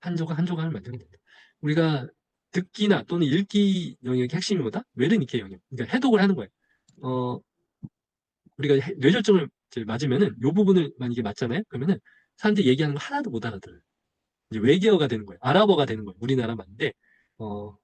한 조각 한 조각을 만들게 됩니다. 우리가 듣기나 또는 읽기 영역의 핵심이 뭐다? 웨르니케 영역. 그러니까 해독을 하는 거예요. 어, 우리가 뇌졸중을 이제 맞으면은 요 부분을 만약에 맞잖아요. 그러면은 사람들이 얘기하는 거 하나도 못 알아들어요. 이제 외계어가 되는 거예요. 아랍어가 되는 거예요. 우리나라 말인데, 뭐,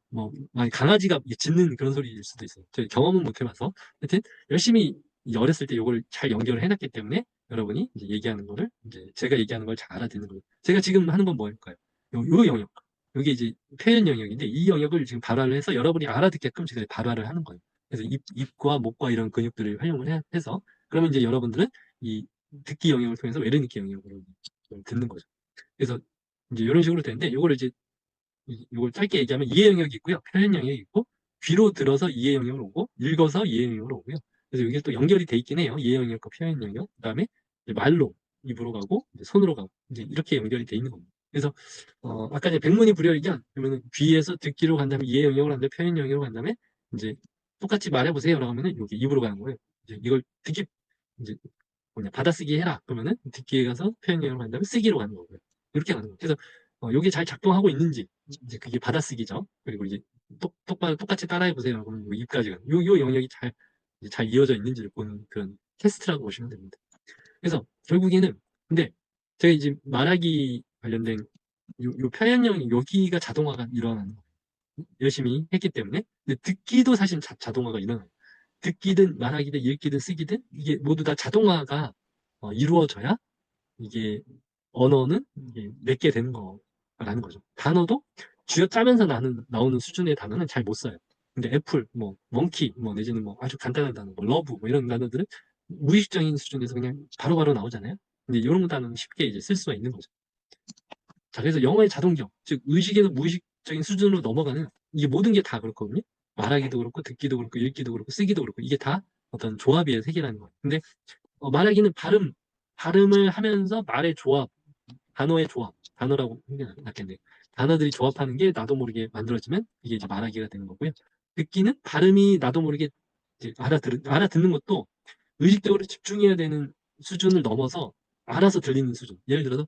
만약 강아지가 짖는 그런 소리일 수도 있어요. 저희 경험은 못 해봐서. 하여튼, 열심히 이제 어렸을 때 요걸 잘 연결을 해놨기 때문에 여러분이 이제 얘기하는 거를, 이제 제가 얘기하는 걸 잘 알아듣는 거예요. 제가 지금 하는 건 뭐일까요? 요 영역. 여기 이제 표현 영역인데, 이 영역을 지금 발화를 해서 여러분이 알아듣게끔 제가 발화를 하는 거예요. 그래서 입과 목과 이런 근육들을 활용을 해서, 그러면 이제 여러분들은 이 듣기 영역을 통해서 외래듣기 영역으로 듣는 거죠. 그래서 이제 이런 식으로 되는데, 이걸 이제 이걸 짧게 얘기하면 이해 영역이 있고요, 표현 영역이 있고, 귀로 들어서 이해 영역으로 오고, 읽어서 이해 영역으로 오고요. 그래서 이게 또 연결이 돼 있긴 해요. 이해 영역과 표현 영역. 그다음에 말로 입으로 가고, 이제 손으로 가고, 이제 이렇게 연결이 돼 있는 겁니다. 그래서 아까 이제 백문이 불여일견 그러면 귀에서 듣기로 간 다음에 이해 영역으로 간 다음에 표현 영역으로 간 다음에 이제 똑같이 말해보세요라고 하면은 여기 입으로 가는 거예요. 이제 이걸 듣기 이제 뭐냐 받아쓰기 해라 그러면은 듣기에 가서 표현 영역으로 간 다음에 쓰기로 가는 거고요. 이렇게 가는 거예요. 그래서 이게 잘 작동하고 있는지 이제 그게 받아쓰기죠. 그리고 이제 똑같이 따라해 보세요. 그러면 입까지 가는 요 영역이 잘 이어져 있는지를 보는 그런 테스트라고 보시면 됩니다. 그래서 결국에는 근데 제가 이제 말하기 관련된 요 표현형 여기가 자동화가 일어나는 거예요. 열심히 했기 때문에. 근데 듣기도 사실 자동화가 일어나요. 듣기든 말하기든 읽기든 쓰기든 이게 모두 다 자동화가 이루어져야 이게 언어는 이게 맺게 되는 거라는 거죠. 단어도 쥐어짜면서 나오는 수준의 단어는 잘 못 써요. 근데 애플, 뭐 멍키, 뭐 내지는 뭐 아주 간단한 단어, 뭐 러브, 뭐 이런 단어들은 무의식적인 수준에서 그냥 바로바로 나오잖아요. 근데 이런 단어는 쉽게 이제 쓸 수가 있는 거죠. 자, 그래서 영어의 자동적, 즉 의식에서 무의식적인 수준으로 넘어가는 이게 모든 게 다 그렇거든요. 말하기도 그렇고 듣기도 그렇고 읽기도 그렇고 쓰기도 그렇고 이게 다 어떤 조합의 세계라는 거예요. 근데 말하기는 발음을 하면서 말의 조합, 단어의 조합, 단어라고 하는 게 낫겠네요. 단어들이 조합하는 게 나도 모르게 만들어지면 이게 이제 말하기가 되는 거고요. 듣기는 발음이 나도 모르게 이제 알아듣는 것도 의식적으로 집중해야 되는 수준을 넘어서 알아서 들리는 수준. 예를 들어서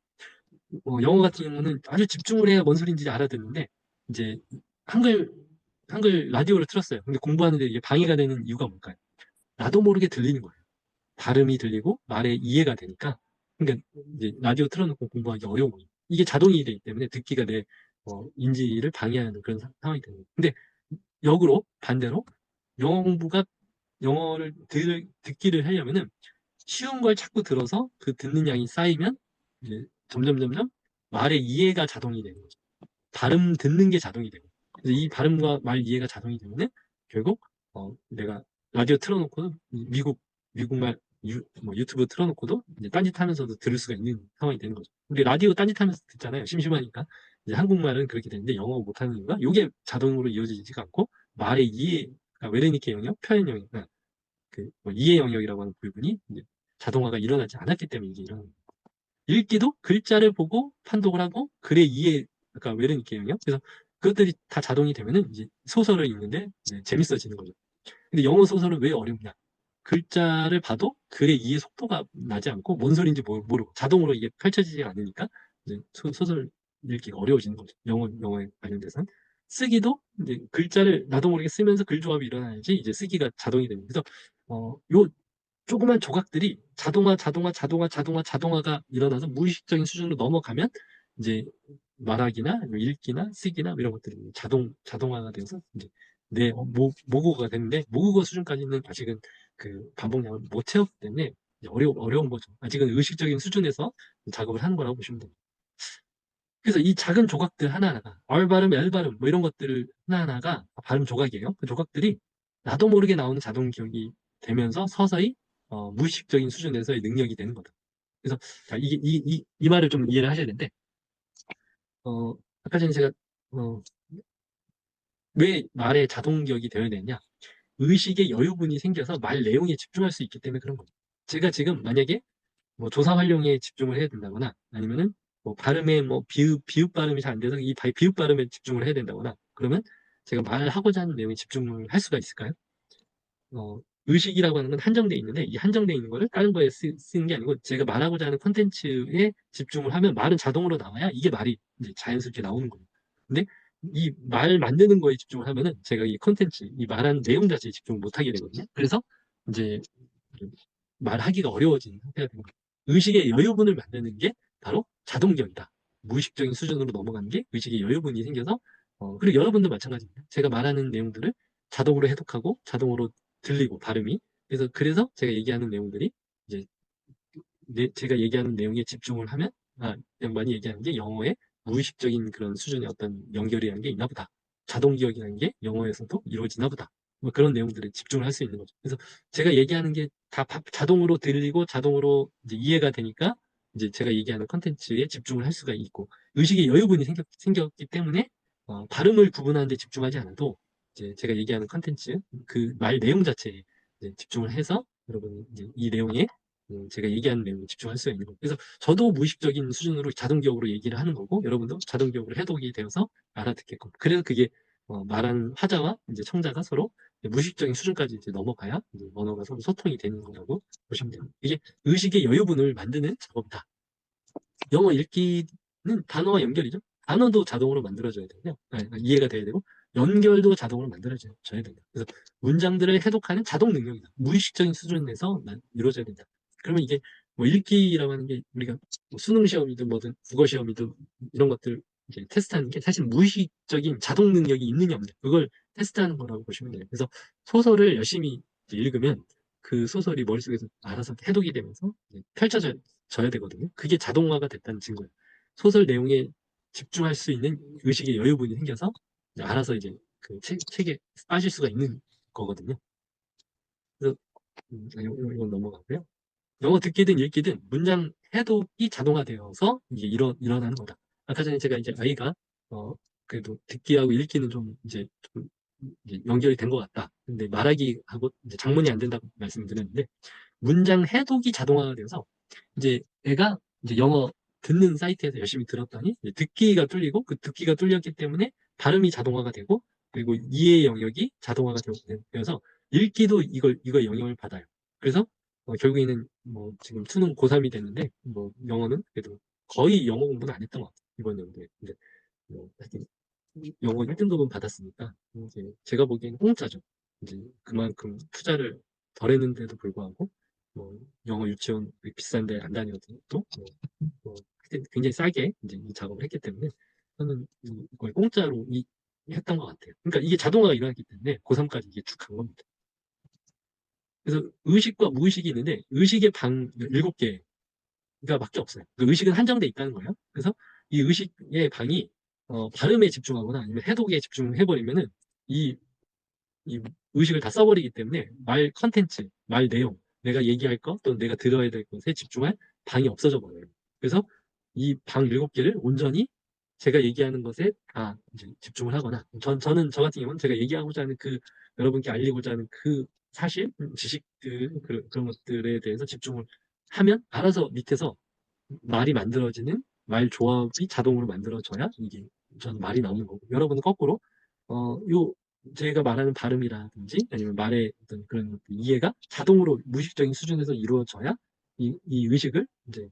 영어 같은 경우는 아주 집중을 해야 뭔 소리인지 알아듣는데 이제 한글 한글 라디오를 틀었어요. 근데 공부하는데 이게 방해가 되는 이유가 뭘까요? 나도 모르게 들리는 거예요. 발음이 들리고 말에 이해가 되니까. 그러니까 이제 라디오 틀어놓고 공부하기 어려운 거예요. 이게 자동이 되기 때문에 듣기가 내 인지를 방해하는 그런 상황이 되는 거예요. 근데 역으로 반대로 영어 공부가 영어를 듣기를 하려면은 쉬운 걸 자꾸 들어서 그 듣는 양이 쌓이면 이제 점점 말의 이해가 자동이 되는 거죠. 발음 듣는 게 자동이 되고. 그래서 이 발음과 말 이해가 자동이 되면은 결국 내가 라디오 틀어놓고도 미국 말 뭐 유튜브 틀어놓고도 이제 딴짓하면서도 들을 수가 있는 상황이 되는 거죠. 우리 라디오 딴짓하면서 듣잖아요. 심심하니까. 이제 한국말은 그렇게 되는데 영어 못하는 이유가 이게 자동으로 이어지지가 않고 말의 이해, 그러니까 웨르니케 영역, 표현 영역, 그뭐 이해 영역이라고 하는 부분이 이제 자동화가 일어나지 않았기 때문에 이게 일어나는 거예요. 읽기도 글자를 보고 판독을 하고 글의 이해, 그러니까 웨르니케 영역. 그래서 그것들이 다 자동이 되면은 이제 소설을 읽는데 이제 재밌어지는 거죠. 근데 영어 소설은 왜 어렵냐? 글자를 봐도 글의 이해 속도가 나지 않고 뭔 소리인지 모르고 자동으로 이게 펼쳐지지 않으니까 이제 소설 읽기가 어려워지는 거죠. 영어에 관련돼서는. 쓰기도 이제 글자를 나도 모르게 쓰면서 글 조합이 일어나야지 이제 쓰기가 자동이 됩니다. 그래서 요 조그만 조각들이 자동화가 일어나서 무의식적인 수준으로 넘어가면 이제 말하기나 읽기나 쓰기나 이런 것들이 자동화가 되어서 이제 내 모국어가 되는데 모국어 수준까지는 아직은 그 반복량을 못 채웠기 때문에 어려운 거죠. 아직은 의식적인 수준에서 작업을 하는 거라고 보시면 됩니다. 그래서 이 작은 조각들 하나하나가 R 발음, L 발음 뭐 이런 것들을 하나하나가 발음 조각이에요. 그 조각들이 나도 모르게 나오는 자동 기억이 되면서 서서히 무의식적인 수준에서의 능력이 되는 거다. 그래서 자, 이 말을 좀 이해를 하셔야 되는데 아까 전에 제가 어, 왜 말에 자동 기억이 되어야 되느냐? 의식의 여유분이 생겨서 말 내용에 집중할 수 있기 때문에 그런 겁니다. 제가 지금 만약에 뭐 조사 활용에 집중을 해야 된다거나 아니면은 뭐 발음에 뭐 비읍 발음이 잘 안 돼서 이 비읍 발음에 집중을 해야 된다거나 그러면 제가 말하고자 하는 내용에 집중을 할 수가 있을까요? 의식이라고 하는 건 한정돼 있는데 이 한정돼 있는 거를 다른 거에 쓰는 게 아니고 제가 말하고자 하는 콘텐츠에 집중을 하면 말은 자동으로 나와야 이게 말이 이제 자연스럽게 나오는 거예요. 근데 이 말 만드는 거에 집중을 하면은 제가 이 콘텐츠, 이 말하는 내용 자체에 집중을 못 하게 되거든요. 그래서 이제 말하기가 어려워지는 상태가 되는 거예요. 의식의 여유분을 만드는 게 바로 자동기억이다. 무의식적인 수준으로 넘어가는 게 의식의 여유분이 생겨서 그리고 여러분도 마찬가지입니다. 제가 말하는 내용들을 자동으로 해독하고 자동으로 들리고 발음이 그래서 제가 얘기하는 내용들이 이제 제가 얘기하는 내용에 집중을 하면 양반이 얘기하는 게 영어의 무의식적인 그런 수준의 어떤 연결이라는 게 있나 보다. 자동 기억이라는 게 영어에서도 이루어지나 보다. 뭐 그런 내용들에 집중을 할 수 있는 거죠. 그래서 제가 얘기하는 게 다 자동으로 들리고 자동으로 이제 이해가 되니까 이제 제가 얘기하는 컨텐츠에 집중을 할 수가 있고 의식의 여유분이 생겼기 때문에 발음을 구분하는 데 집중하지 않아도 이제 제가 얘기하는 컨텐츠 그 말 내용 자체에 이제 집중을 해서 여러분이 이제 이 내용에 제가 얘기하는 내용에 집중할 수가 있는 거고 그래서 저도 무의식적인 수준으로 자동기억으로 얘기를 하는 거고 여러분도 자동기억으로 해독이 되어서 알아듣게끔 그래서 그게 말하는 화자와 이제 청자가 서로 무의식적인 수준까지 이제 넘어가야 이제 언어가 서로 소통이 되는 거라고 보시면 돼요. 이게 의식의 여유분을 만드는 작업이다. 영어 읽기는 단어와 연결이죠. 단어도 자동으로 만들어져야 되고요. 이해가 돼야 되고 연결도 자동으로 만들어져야 된다. 그래서 문장들을 해독하는 자동 능력이다. 무의식적인 수준에서 이루어져야 된다. 그러면 이게 뭐 읽기라고 하는 게 우리가 뭐 수능 시험이든 뭐든 국어 시험이든 이런 것들 이제 테스트하는 게 사실 무의식적인 자동 능력이 있느냐 없느냐 그걸 테스트하는 거라고 보시면 돼요. 그래서 소설을 열심히 읽으면 그 소설이 머릿속에서 알아서 해독이 되면서 펼쳐져야 되거든요. 그게 자동화가 됐다는 증거예요. 소설 내용에 집중할 수 있는 의식의 여유분이 생겨서 알아서 이제 그 책에 빠질 수가 있는 거거든요. 그래서 이건 넘어가고요. 영어 듣기든 읽기든 문장 해독이 자동화되어서 이게 일어나는 거다. 아까 전에 제가 이제 아이가 그래도 듣기하고 읽기는 좀 이제 연결이 된 것 같다. 근데 말하기하고 이제 장문이 안 된다고 말씀을 드렸는데 문장 해독이 자동화가 되어서 이제 애가 이제 영어 듣는 사이트에서 열심히 들었더니 듣기가 뚫리고 그 듣기가 뚫렸기 때문에 발음이 자동화가 되고 그리고 이해 영역이 자동화가 되어서 읽기도 이거 영향을 받아요. 그래서 결국에는 뭐 지금 수능 고3이 됐는데 뭐 영어는 그래도 거의 영어 공부는 안 했던 것 같아요. 이번 연도에. 근데 하여튼 영어 1등급은 받았으니까 이제 제가 보기에는 공짜죠. 이제 그만큼 투자를 덜 했는데도 불구하고 뭐 영어 유치원 비싼데 안 다녀도 뭐 굉장히 싸게 이제 이 작업을 했기 때문에 저는 거의 공짜로 했던 것 같아요. 그러니까 이게 자동화가 일어났기 때문에 고3까지 이게 쭉 간 겁니다. 그래서 의식과 무의식이 있는데 의식의 방 7개 가 밖에 없어요. 그 의식은 한정돼 있다는 거예요. 그래서 이 의식의 방이 발음에 집중하거나 아니면 해독에 집중해버리면은 이, 이 의식을 다 써버리기 때문에 말 컨텐츠, 말 내용, 내가 얘기할 것 또는 내가 들어야 될 것에 집중할 방이 없어져 버려요. 그래서 이 방 7개를 온전히 제가 얘기하는 것에 다 이제 집중을 하거나 저는 저 같은 경우는 제가 얘기하고자 하는 그 여러분께 알리고자 하는 그 사실, 지식들 그런 것들에 대해서 집중을 하면 알아서 밑에서 말이 만들어지는 말 조합이 자동으로 만들어져야 이게 저는 말이 나오는 거고 여러분은 거꾸로 요 제가 말하는 발음이라든지 아니면 말의 어떤 그런 이해가 자동으로 무의식적인 수준에서 이루어져야 이 의식을 이제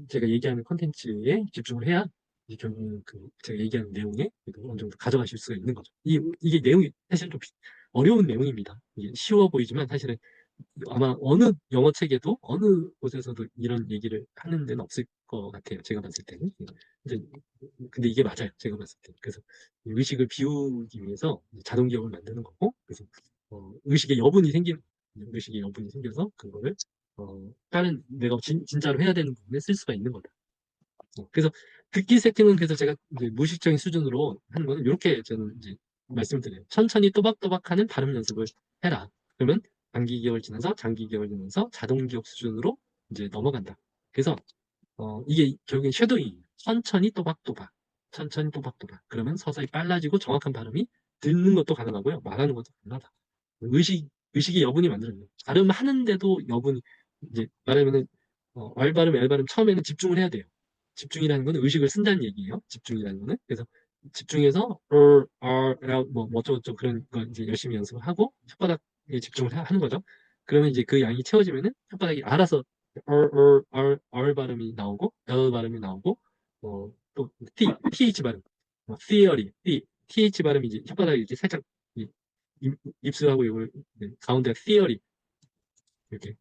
제가 얘기하는 컨텐츠에 집중을 해야 이제 결국은 그 제가 얘기하는 내용에 어느 정도 가져가실 수가 있는 거죠. 이게 내용이 사실 좀 어려운 내용입니다. 이게 쉬워 보이지만 사실은 아마 어느 영어 책에도 어느 곳에서도 이런 얘기를 하는 데는 없을 것 같아요. 제가 봤을 때는. 이제 근데 이게 맞아요. 제가 봤을 때. 그래서 의식을 비우기 위해서 자동 기억을 만드는 거고, 그래서 의식의 여분이 의식의 여분이 생겨서 그거를 다른 내가 진짜로 해야 되는 부분에 쓸 수가 있는 거다. 그래서 듣기 세팅은 그래서 제가 이제 무의식적인 수준으로 하는 거는 이렇게 저는 이제 말씀드려요. 천천히 또박또박하는 발음 연습을 해라. 그러면 단기 기억을 지나서 장기 기억을 지나서 자동 기억 수준으로 이제 넘어간다. 그래서 이게 결국엔 쉐도잉. 천천히 또박또박. 천천히 또박또박. 그러면 서서히 빨라지고 정확한 발음이 듣는 것도 가능하고요. 말하는 것도 가능하다. 의식의 여분이 만들어져요. 발음하는데도 여분이 이제 말하면은 알 발음, 엘 발음 처음에는 집중을 해야 돼요. 집중이라는 거는 의식을 쓴다는 얘기예요. 집중이라는 거는. 그래서 집중해서 뭐 어쩌고저쩌고 그런 거 이제 열심히 연습을 하고 혓바닥에 집중을 하는 거죠. 그러면 이제 그 양이 채워지면은 혓바닥이 알아서 R 발음이 나오고 L 발음이 나오고 또 TH 발음, theory, TH 발음이 이제 혓바닥이 이렇게 살짝 입술하고 이걸 가운데 theory 이렇게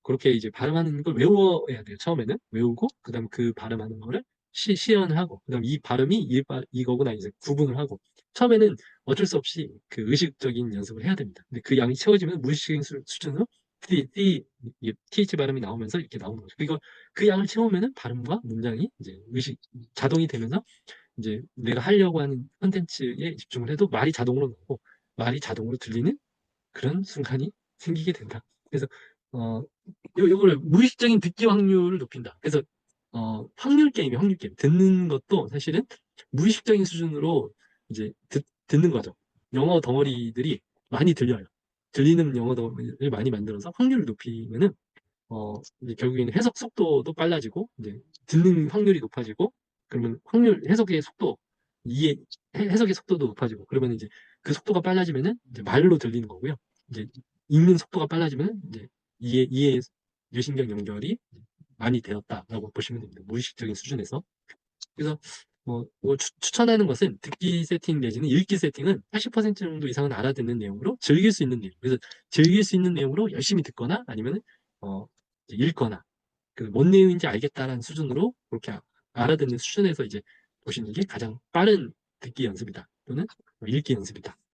그렇게 이제 발음하는 걸 외워야 돼요. 처음에는 외우고 그다음 그 발음하는 거를 시연을 하고 그다음 이 발음이 이거구나 이제 구분을 하고 처음에는 어쩔 수 없이 그 의식적인 연습을 해야 됩니다. 근데 그 양이 채워지면 무의식적인 수준으로 TH 발음이 나오면서 이렇게 나오는 거죠. 그리고 그 양을 채우면은 발음과 문장이 이제 자동이 되면서 이제 내가 하려고 하는 컨텐츠에 집중을 해도 말이 자동으로 나오고 말이 자동으로 들리는 그런 순간이 생기게 된다. 그래서 어, 요거를 무의식적인 듣기 확률을 높인다. 그래서 확률 게임이에요, 확률 게임. 듣는 것도 사실은 무의식적인 수준으로 이제 듣는 거죠. 영어 덩어리들이 많이 들려요. 들리는 영어 덩어리를 많이 만들어서 확률을 높이면은 이제 결국에는 해석 속도도 빨라지고 이제 듣는 확률이 높아지고 그러면 해석의 속도 이해 해석의 속도도 높아지고 그러면 이제 그 속도가 빨라지면은 이제 말로 들리는 거고요. 이제 읽는 속도가 빨라지면 이제 이해 뇌신경 연결이 많이 되었다라고 보시면 됩니다. 무의식적인 수준에서. 그래서 추천하는 것은 듣기 세팅 내지는 읽기 세팅은 80% 정도 이상은 알아듣는 내용으로 즐길 수 있는 내용. 그래서 즐길 수 있는 내용으로 열심히 듣거나 아니면 읽거나 뭔 내용인지 알겠다라는 수준으로 그렇게 알아듣는 수준에서 이제 보시는 게 가장 빠른 듣기 연습이다 또는 읽기 연습이다.